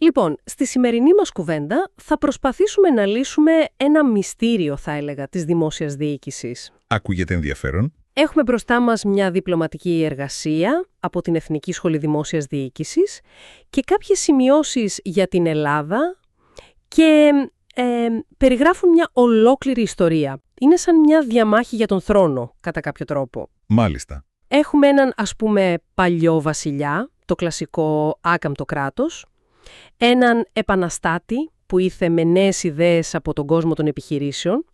Λοιπόν, στη σημερινή μας κουβέντα θα προσπαθήσουμε να λύσουμε ένα μυστήριο, θα έλεγα, της δημόσιας διοίκησης. Ακούγεται ενδιαφέρον. Έχουμε μπροστά μας μια διπλωματική εργασία από την Εθνική Σχολή Δημόσιας Διοίκησης και κάποιες σημειώσεις για την Ελλάδα και περιγράφουν μια ολόκληρη ιστορία. Είναι σαν μια διαμάχη για τον θρόνο, κατά κάποιο τρόπο. Μάλιστα. Έχουμε έναν, ας πούμε, παλιό βασιλιά, το κλασικό άκαμπτο κράτος, έναν επαναστάτη που ήρθε με νέες ιδέες από τον κόσμο των επιχειρήσεων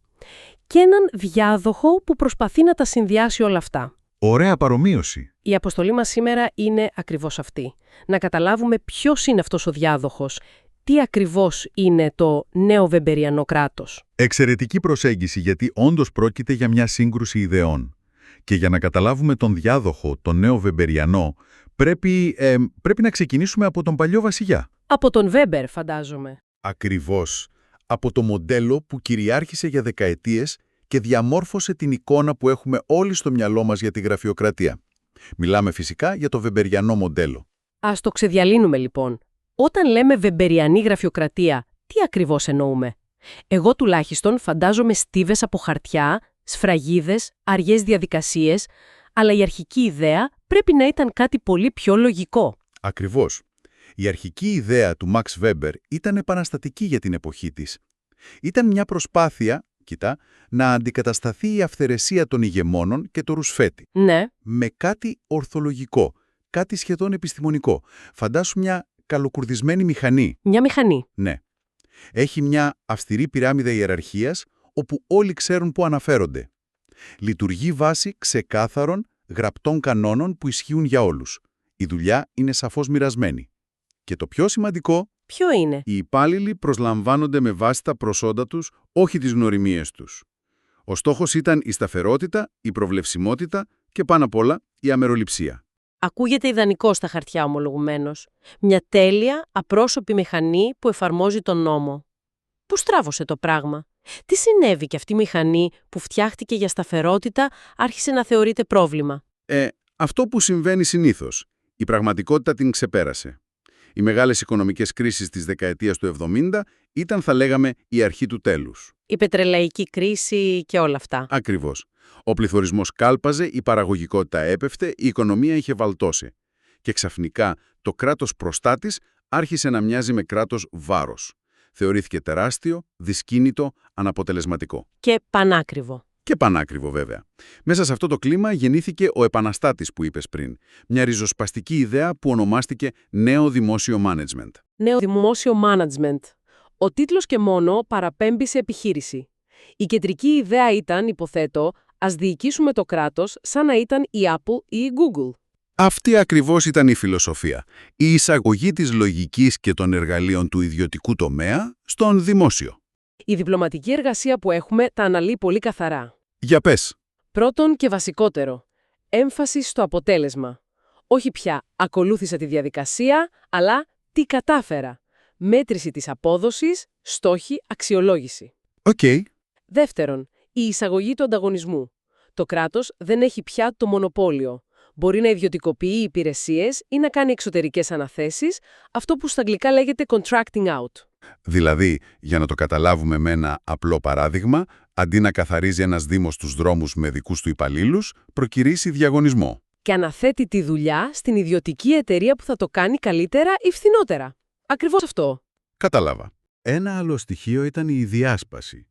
και έναν διάδοχο που προσπαθεί να τα συνδυάσει όλα αυτά. Ωραία παρομοίωση. Η αποστολή μας σήμερα είναι ακριβώς αυτή. Να καταλάβουμε ποιος είναι αυτός ο διάδοχος, τι ακριβώς είναι το νέο βεμπεριανό κράτος. Εξαιρετική προσέγγιση, γιατί όντως πρόκειται για μια σύγκρουση ιδεών. Και για να καταλάβουμε τον διάδοχο, τον νέο βεμπεριανό, πρέπει να ξεκινήσουμε από τον παλιό βασιλιά. Από τον Βέμπερ, φαντάζομαι. Ακριβώς. Από το μοντέλο που κυριάρχησε για δεκαετίες και διαμόρφωσε την εικόνα που έχουμε όλοι στο μυαλό μας για τη γραφειοκρατία. Μιλάμε φυσικά για το βεμπεριανό μοντέλο. Ας το ξεδιαλύνουμε λοιπόν. Όταν λέμε βεμπεριανή γραφειοκρατία, τι ακριβώς εννοούμε? Εγώ τουλάχιστον φαντάζομαι στίβες από χαρτιά, σφραγίδες, αργές διαδικασίες, αλλά η αρχική ιδέα πρέπει να ήταν κάτι πολύ πιο λογικό. Ακριβώς. Η αρχική ιδέα του Max Weber ήταν επαναστατική για την εποχή της. Ήταν μια προσπάθεια, να αντικατασταθεί η αυθαιρεσία των ηγεμόνων και το ρουσφέτη. Ναι. Με κάτι ορθολογικό, κάτι σχεδόν επιστημονικό. Φαντάσου μια καλοκουρδισμένη μηχανή. Μια μηχανή. Ναι. Έχει μια αυστηρή πυραμίδα ιεραρχίας, όπου όλοι ξέρουν πού αναφέρονται. Λειτουργεί βάσει ξεκάθαρων, γραπτών κανόνων που ισχύουν για όλους. Η δουλειά είναι σαφώς μοιρασμένη. Και το πιο σημαντικό, ποιο είναι? οι υπάλληλοι προσλαμβάνονται με βάση τα προσόντα τους, όχι τις γνωριμίες τους. Ο στόχος ήταν η σταθερότητα, η προβλεψιμότητα και πάνω απ' όλα η αμεροληψία. Ακούγεται ιδανικό στα χαρτιά ομολογουμένως. Μια τέλεια, απρόσωπη μηχανή που εφαρμόζει τον νόμο. Πού στράβωσε το πράγμα? Τι συνέβη και αυτή η μηχανή που φτιάχτηκε για σταθερότητα άρχισε να θεωρείται πρόβλημα? Αυτό που συμβαίνει συνήθως. Η πραγματικότητα την ξεπέρασε. Οι μεγάλες οικονομικές κρίσεις της δεκαετίας του 70 ήταν, θα λέγαμε, η αρχή του τέλους. Η πετρελαϊκή κρίση και όλα αυτά. Ακριβώς. Ο πληθωρισμός κάλπαζε, η παραγωγικότητα έπεφτε, η οικονομία είχε βαλτώσει. Και ξαφνικά το κράτος προστάτης άρχισε να μοιάζει με κράτος βάρος. Θεωρήθηκε τεράστιο, δυσκίνητο, αναποτελεσματικό. Και πανάκριβο. Και πανάκριβο βέβαια. Μέσα σε αυτό το κλίμα γεννήθηκε ο επαναστάτης που είπες πριν. Μια ριζοσπαστική ιδέα που ονομάστηκε νέο δημόσιο management. Νέο δημόσιο management. Ο τίτλος και μόνο παραπέμπει σε επιχείρηση. Η κεντρική ιδέα ήταν, υποθέτω, ας διοικήσουμε το κράτος σαν να ήταν η Apple ή η Google. Αυτή ακριβώς ήταν η φιλοσοφία. Η εισαγωγή της λογικής και των εργαλείων του ιδιωτικού τομέα στον δημόσιο. Η διπλωματική εργασία που έχουμε τα αναλύει πολύ καθαρά. Για πες. Πρώτον και βασικότερο, έμφαση στο αποτέλεσμα. Όχι πια ακολούθησα τη διαδικασία, αλλά τι κατάφερα. Μέτρηση της απόδοσης, στόχοι, αξιολόγηση. Οκ. Δεύτερον, η εισαγωγή του ανταγωνισμού. Το κράτος δεν έχει πια το μονοπόλιο. Μπορεί να ιδιωτικοποιεί υπηρεσίες ή να κάνει εξωτερικές αναθέσεις, αυτό που στα αγγλικά λέγεται contracting out. Δηλαδή, για να το καταλάβουμε με ένα απλό παράδειγμα, αντί να καθαρίζει ένας δήμος τους δρόμους με δικούς του υπαλλήλους, προκυρήσει διαγωνισμό. Και αναθέτει τη δουλειά στην ιδιωτική εταιρεία που θα το κάνει καλύτερα ή φθηνότερα. Ακριβώς αυτό. Κατάλαβα. Ένα άλλο στοιχείο ήταν η διάσπαση.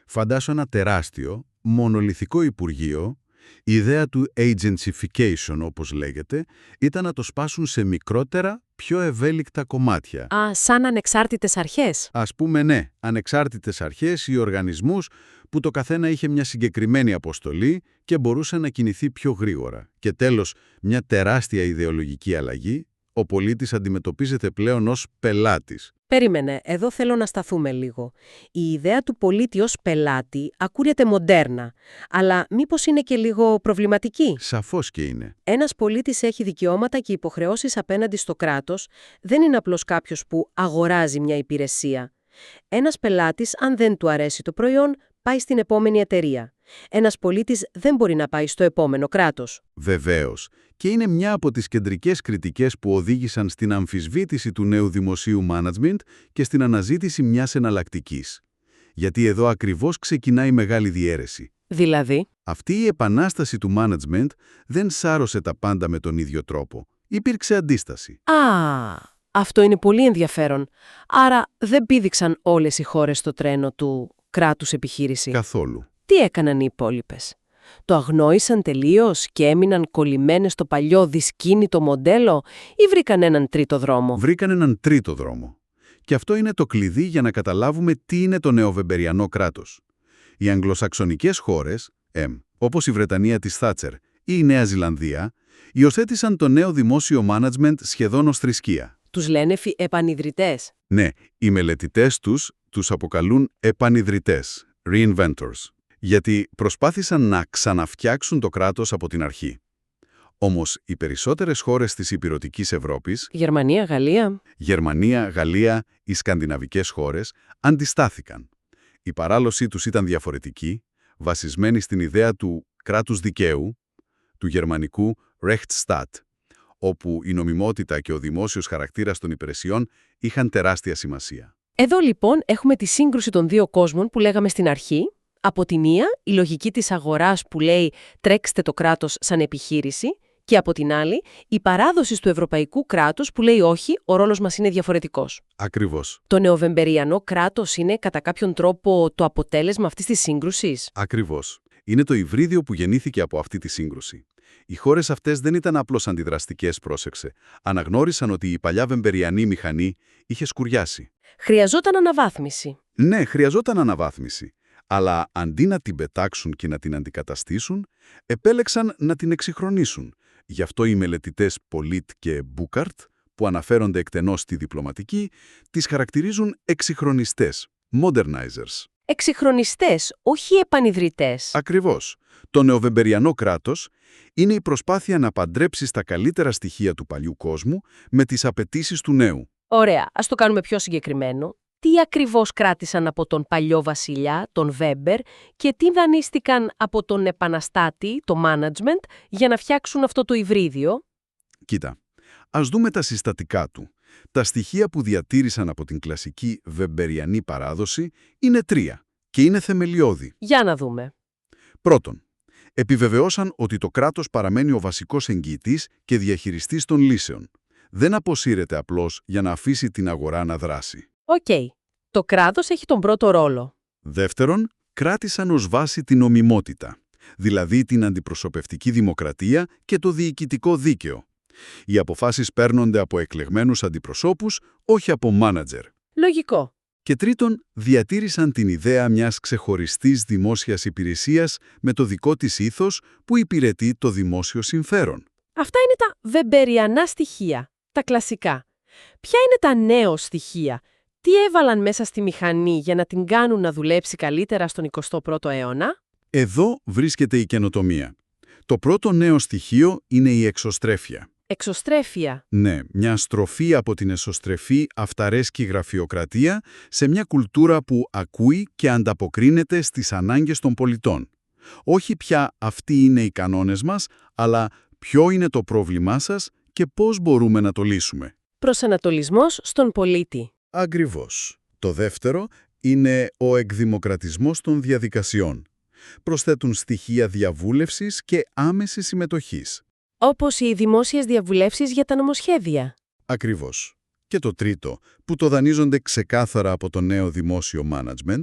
Φαντάσου ένα τεράστιο, μονολιθικό υπουργείο. Η ιδέα του agencyfication, όπως λέγεται, ήταν να το σπάσουν σε μικρότερα, πιο ευέλικτα κομμάτια. Σαν ανεξάρτητες αρχές. Ας πούμε ναι, ανεξάρτητες αρχές ή οργανισμούς που το καθένα είχε μια συγκεκριμένη αποστολή και μπορούσε να κινηθεί πιο γρήγορα. Και τέλος, μια τεράστια ιδεολογική αλλαγή. Ο πολίτης αντιμετωπίζεται πλέον ως πελάτης. Περίμενε, εδώ θέλω να σταθούμε λίγο. Η ιδέα του πολίτη ως πελάτη ακούγεται μοντέρνα, αλλά μήπως είναι και λίγο προβληματική? Σαφώς και είναι. Ένας πολίτης έχει δικαιώματα και υποχρεώσεις απέναντι στο κράτος, δεν είναι απλώς κάποιος που αγοράζει μια υπηρεσία. Ένας πελάτης, αν δεν του αρέσει το προϊόν, πάει στην επόμενη εταιρεία. Ένας πολίτης δεν μπορεί να πάει στο επόμενο κράτος. Βεβαίως. Και είναι μια από τις κεντρικές κριτικές που οδήγησαν στην αμφισβήτηση του νέου δημοσίου management και στην αναζήτηση μιας εναλλακτικής. Γιατί εδώ ακριβώς ξεκινάει η μεγάλη διαίρεση. Δηλαδή? Αυτή η επανάσταση του management δεν σάρωσε τα πάντα με τον ίδιο τρόπο. Υπήρξε αντίσταση. Αυτό είναι πολύ ενδιαφέρον. Άρα δεν πήδηξαν όλες οι χώρες στο τρένο του κράτους επιχείρηση. Καθόλου. Τι έκαναν οι υπόλοιπες? Το αγνόησαν τελείως και έμειναν κολλημένες στο παλιό δυσκίνητο μοντέλο ή βρήκαν έναν τρίτο δρόμο? Βρήκαν έναν τρίτο δρόμο. Και αυτό είναι το κλειδί για να καταλάβουμε τι είναι το νεοβεμπεριανό κράτος. Οι αγγλοσαξονικές χώρες, όπως η Βρετανία της Θάτσερ ή η Νέα Ζηλανδία, υιοθέτησαν το νέο δημόσιο management σχεδόν ως θρησκεία. Τους λένε επανιδρυτές. Ναι, οι μελετητές τους αποκαλούν επανιδρυτές, reinventors, γιατί προσπάθησαν να ξαναφτιάξουν το κράτος από την αρχή. Όμως, οι περισσότερες χώρες της Ηπειρωτικής Ευρώπης, Γερμανία, Γαλλία, οι σκανδιναβικές χώρες, αντιστάθηκαν. Η παράλωσή τους ήταν διαφορετική, βασισμένη στην ιδέα του κράτους δικαίου, του γερμανικού Rechtsstaat, όπου η νομιμότητα και ο δημόσιος χαρακτήρας των υπηρεσιών είχαν τεράστια σημασία. Εδώ λοιπόν έχουμε τη σύγκρουση των δύο κόσμων που λέγαμε στην αρχή. Από τη μία, η λογική της αγοράς που λέει «τρέξτε το κράτος σαν επιχείρηση» και από την άλλη, η παράδοση του ευρωπαϊκού κράτους που λέει «όχι, ο ρόλος μας είναι διαφορετικός». Ακριβώς. Το νεοβεμπεριανό κράτος είναι κατά κάποιον τρόπο το αποτέλεσμα αυτής της σύγκρουσης. Ακριβώς. Είναι το υβρίδιο που γεννήθηκε από αυτή τη σύγκρουση. Οι χώρες αυτές δεν ήταν απλώς αντιδραστικές, πρόσεξε. Αναγνώρισαν ότι η παλιά βεμπεριανή μηχανή είχε σκουριάσει. Χρειαζόταν αναβάθμιση. Ναι, χρειαζόταν αναβάθμιση. Αλλά αντί να την πετάξουν και να την αντικαταστήσουν, επέλεξαν να την εξυγχρονίσουν. Γι' αυτό οι μελετητές Πολίτ και Μπούκαρτ, που αναφέρονται εκτενώς στη διπλωματική, τις χαρακτηρίζουν εξυγχρονιστές, modernizers. Εξυγχρονιστές, όχι επανιδρυτές. Ακριβώς. Το νεοβεμπεριανό κράτος είναι η προσπάθεια να παντρέψει τα καλύτερα στοιχεία του παλιού κόσμου με τις απαιτήσεις του νέου. Ωραία, ας το κάνουμε πιο συγκεκριμένο. Τι ακριβώς κράτησαν από τον παλιό βασιλιά, τον Βέμπερ, και τι δανείστηκαν από τον επαναστάτη, το management, για να φτιάξουν αυτό το υβρίδιο? Κοίτα, ας δούμε τα συστατικά του. Τα στοιχεία που διατήρησαν από την κλασική βεμπεριανή παράδοση είναι 3 και είναι θεμελιώδη. Για να δούμε. Πρώτον, επιβεβαιώσαν ότι το κράτος παραμένει ο βασικός εγγυητής και διαχειριστής των λύσεων. Δεν αποσύρεται απλώς για να αφήσει την αγορά να δράσει. Οκ. Το κράτος έχει τον πρώτο ρόλο. Δεύτερον, κράτησαν ως βάση την νομιμότητα, δηλαδή την αντιπροσωπευτική δημοκρατία και το διοικητικό δίκαιο. Οι αποφάσεις παίρνονται από εκλεγμένους αντιπροσώπους, όχι από μάνατζερ. Λογικό. Και τρίτον, διατήρησαν την ιδέα μιας ξεχωριστής δημόσιας υπηρεσίας με το δικό της ήθος που υπηρετεί το δημόσιο συμφέρον. Αυτά είναι τα βεμπεριανά στοιχεία, τα κλασικά. Ποια είναι τα νέο στοιχεία? Τι έβαλαν μέσα στη μηχανή για να την κάνουν να δουλέψει καλύτερα στον 21ο αιώνα? Εδώ βρίσκεται η καινοτομία. Το πρώτο νέο στοιχείο είναι η εξωστρέφεια. Εξωστρέφεια. Ναι, μια στροφή από την εσωστρεφή αυταρέσκη γραφειοκρατία σε μια κουλτούρα που ακούει και ανταποκρίνεται στις ανάγκες των πολιτών. Όχι πια αυτοί είναι οι κανόνες μας, αλλά ποιο είναι το πρόβλημά σας και πώς μπορούμε να το λύσουμε. Προσανατολισμός στον πολίτη. Ακριβώς. Το δεύτερο είναι ο εκδημοκρατισμός των διαδικασιών. Προσθέτουν στοιχεία διαβούλευσης και άμεσης συμμετοχής. Όπως οι δημόσιες διαβουλεύσεις για τα νομοσχέδια. Ακριβώς. Και το τρίτο, που το δανείζονται ξεκάθαρα από το νέο δημόσιο management,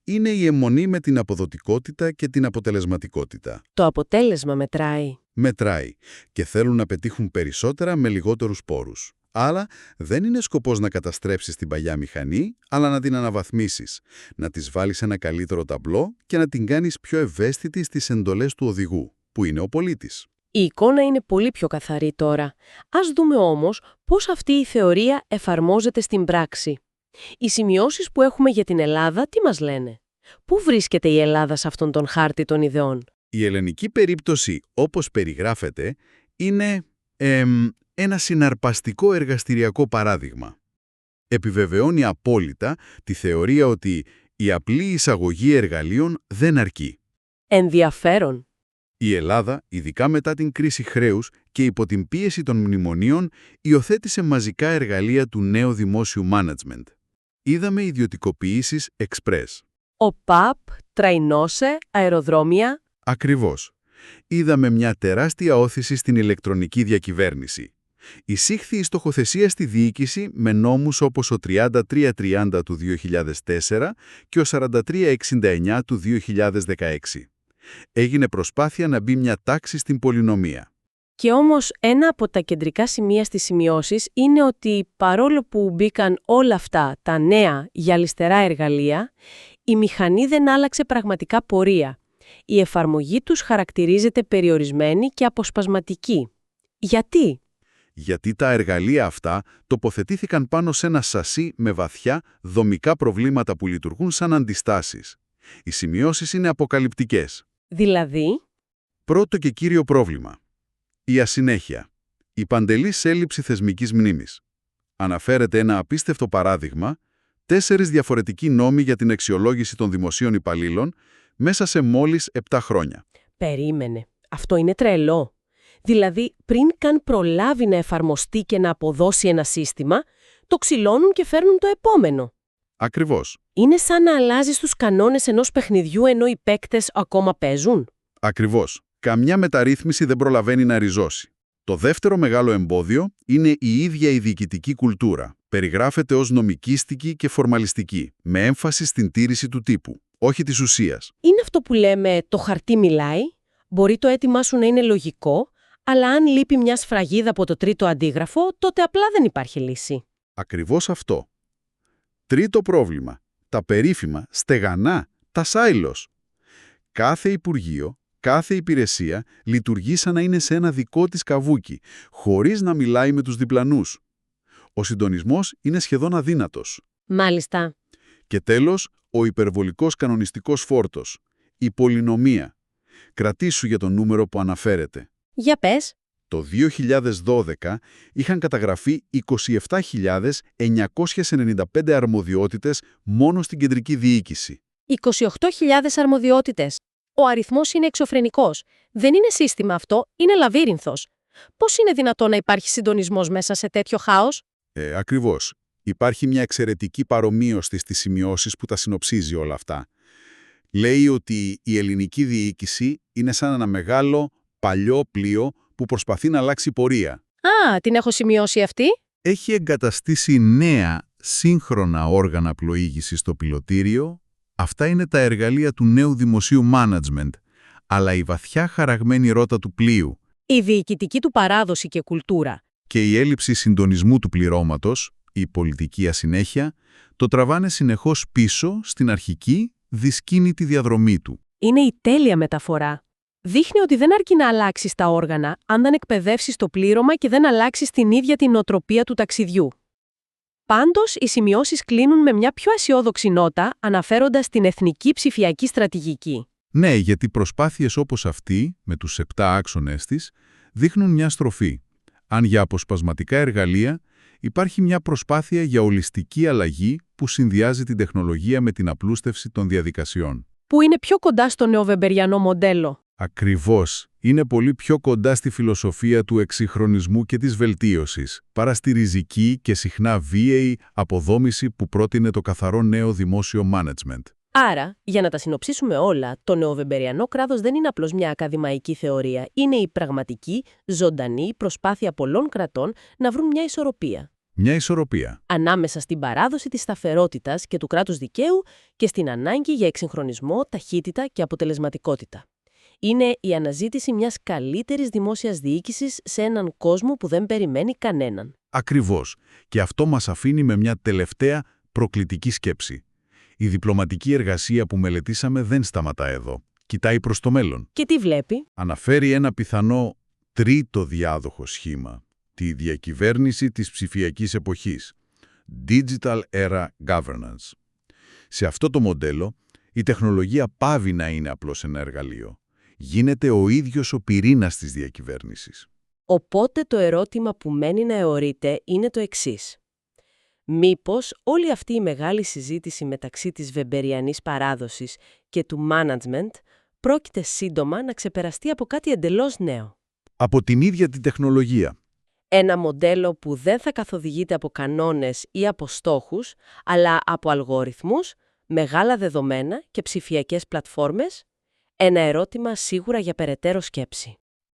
είναι η αιμονή με την αποδοτικότητα και την αποτελεσματικότητα. Το αποτέλεσμα μετράει. Μετράει και θέλουν να πετύχουν περισσότερα με λιγότερους πόρους. Άρα δεν είναι σκοπός να καταστρέψεις την παλιά μηχανή, αλλά να την αναβαθμίσεις, να της βάλεις ένα καλύτερο ταμπλό και να την κάνεις πιο ευαίσθητη στις εντολές του οδηγού, που είναι ο πολίτης. Η εικόνα είναι πολύ πιο καθαρή τώρα. Ας δούμε όμως πώς αυτή η θεωρία εφαρμόζεται στην πράξη. Οι σημειώσεις που έχουμε για την Ελλάδα τι μας λένε? Πού βρίσκεται η Ελλάδα σε αυτόν τον χάρτη των ιδεών? Η ελληνική περίπτωση, όπως περιγράφεται, είναι ένα συναρπαστικό εργαστηριακό παράδειγμα. Επιβεβαιώνει απόλυτα τη θεωρία ότι Η απλή εισαγωγή εργαλείων δεν αρκεί. Ενδιαφέρον. Η Ελλάδα, ειδικά μετά την κρίση χρέους και υπό την πίεση των μνημονίων, υιοθέτησε μαζικά εργαλεία του νέου δημόσιου management. Είδαμε ιδιωτικοποιήσεις express. Ο ΠΑΠ, τραϊνώσε, αεροδρόμια. Ακριβώς. Είδαμε μια τεράστια όθηση στην ηλεκτρονική διακυβέρνηση. Εισήχθη η στοχοθεσία στη διοίκηση με νόμους όπως ο 3330 του 2004 και ο 4369 του 2016. Έγινε προσπάθεια να μπει μια τάξη στην πολυνομία. Και όμως ένα από τα κεντρικά σημεία στις σημειώσεις είναι ότι παρόλο που μπήκαν όλα αυτά τα νέα γυαλιστερά εργαλεία, η μηχανή δεν άλλαξε πραγματικά πορεία. Η εφαρμογή τους χαρακτηρίζεται περιορισμένη και αποσπασματική. Γιατί? Γιατί τα εργαλεία αυτά τοποθετήθηκαν πάνω σε ένα σασί με βαθιά δομικά προβλήματα που λειτουργούν σαν αντιστάσεις. Οι σημειώσεις είναι αποκαλυπτικές. Δηλαδή? Πρώτο και κύριο πρόβλημα. Η ασυνέχεια. Η παντελής έλλειψη θεσμικής μνήμης. Αναφέρεται ένα απίστευτο παράδειγμα, 4 διαφορετικοί νόμοι για την αξιολόγηση των δημοσίων υπαλλήλων μέσα σε μόλις 7 χρόνια. Περίμενε. Αυτό είναι τρελό. Δηλαδή, πριν καν προλάβει να εφαρμοστεί και να αποδώσει ένα σύστημα, το ξυλώνουν και φέρνουν το επόμενο. Ακριβώς. Είναι σαν να αλλάζεις τους κανόνες ενός παιχνιδιού ενώ οι παίκτες ακόμα παίζουν. Ακριβώς. Καμιά μεταρρύθμιση δεν προλαβαίνει να ριζώσει. Το δεύτερο μεγάλο εμπόδιο είναι η ίδια η διοικητική κουλτούρα. Περιγράφεται ως νομικίστικη και φορμαλιστική, με έμφαση στην τήρηση του τύπου, όχι της ουσίας. Είναι αυτό που λέμε «το χαρτί μιλάει». Μπορεί το αίτημά σου να είναι λογικό, αλλά αν λείπει μια σφραγίδα από το τρίτο αντίγραφο, τότε απλά δεν υπάρχει λύση. Ακριβώς αυτό. Τρίτο πρόβλημα. Τα περίφημα, στεγανά, τα σάιλος. Κάθε Υπουργείο, κάθε υπηρεσία λειτουργεί σαν να είναι σε ένα δικό της καβούκι, χωρίς να μιλάει με τους διπλανούς. Ο συντονισμός είναι σχεδόν αδύνατος. Μάλιστα. Και τέλος, ο υπερβολικός κανονιστικός φόρτος. Η πολυνομία. Κρατήσου για το νούμερο που αναφέρεται. Για πες. Το 2012 είχαν καταγραφεί 27.995 αρμοδιότητες μόνο στην κεντρική διοίκηση. 28.000 αρμοδιότητες. Ο αριθμός είναι εξωφρενικός. Δεν είναι σύστημα αυτό, είναι λαβύρινθος. Πώς είναι δυνατόν να υπάρχει συντονισμός μέσα σε τέτοιο χάος? Ακριβώς. Υπάρχει μια εξαιρετική παρομοίωση στις σημειώσεις που τα συνοψίζει όλα αυτά. Λέει ότι η ελληνική διοίκηση είναι σαν ένα μεγάλο, παλιό πλοίο που προσπαθεί να αλλάξει πορεία. Α, την έχω σημειώσει αυτή. Έχει εγκαταστήσει νέα, σύγχρονα όργανα πλοήγησης στο πιλωτήριο. Αυτά είναι τα εργαλεία του νέου δημοσίου management, αλλά η βαθιά χαραγμένη ρότα του πλοίου. Η διοικητική του παράδοση και κουλτούρα. Και η έλλειψη συντονισμού του πληρώματος, η πολιτική ασυνέχεια, το τραβάνε συνεχώς πίσω στην αρχική, δυσκίνητη διαδρομή του. Είναι η τέλεια μεταφορά. Δείχνει ότι δεν αρκεί να αλλάξεις τα όργανα, αν δεν εκπαιδεύσεις το πλήρωμα και δεν αλλάξεις την ίδια την νοοτροπία του ταξιδιού. Πάντως, οι σημειώσεις κλείνουν με μια πιο αισιόδοξη νότα, αναφέροντας την εθνική ψηφιακή στρατηγική. Ναι, γιατί προσπάθειες όπως αυτή, με τους 7 άξονες της, δείχνουν μια στροφή. Αν για αποσπασματικά εργαλεία, υπάρχει μια προσπάθεια για ολιστική αλλαγή που συνδυάζει την τεχνολογία με την απλούστευση των διαδικασιών. Που είναι πιο κοντά στο νεοβεμπεριανό μοντέλο. Ακριβώς. Είναι πολύ πιο κοντά στη φιλοσοφία του εξυγχρονισμού και της βελτίωσης, παρά στη ριζική και συχνά βίαιη αποδόμηση που πρότεινε το καθαρό νέο δημόσιο management. Άρα, για να τα συνοψίσουμε όλα, το νεοβεμπεριανό κράτος δεν είναι απλώς μια ακαδημαϊκή θεωρία. Είναι η πραγματική, ζωντανή προσπάθεια πολλών κρατών να βρουν μια ισορροπία. Μια ισορροπία. Ανάμεσα στην παράδοση της σταθερότητας και του κράτους δικαίου και στην ανάγκη για εξυγχρονισμό, ταχύτητα και αποτελεσματικότητα. Είναι η αναζήτηση μιας καλύτερης δημόσιας διοίκησης σε έναν κόσμο που δεν περιμένει κανέναν. Ακριβώς. Και αυτό μας αφήνει με μια τελευταία προκλητική σκέψη. Η διπλωματική εργασία που μελετήσαμε δεν σταματά εδώ. Κοιτάει προς το μέλλον. Και τι βλέπει? Αναφέρει ένα πιθανό τρίτο διάδοχο σχήμα. Τη διακυβέρνηση της ψηφιακής εποχής. Digital Era Governance. Σε αυτό το μοντέλο, η τεχνολογία πάβει να είναι απλώς ένα εργαλείο. Γίνεται ο ίδιος ο πυρήνας της διακυβέρνησης. Οπότε το ερώτημα που μένει να αιωρείται είναι το εξής. Μήπως όλη αυτή η μεγάλη συζήτηση μεταξύ της βεμπεριανής παράδοσης και του management πρόκειται σύντομα να ξεπεραστεί από κάτι εντελώς νέο. Από την ίδια την τεχνολογία. Ένα μοντέλο που δεν θα καθοδηγείται από κανόνες ή από στόχους, αλλά από αλγόριθμους, μεγάλα δεδομένα και ψηφιακές πλατφόρμες. Ένα ερώτημα σίγουρα για περαιτέρω σκέψη.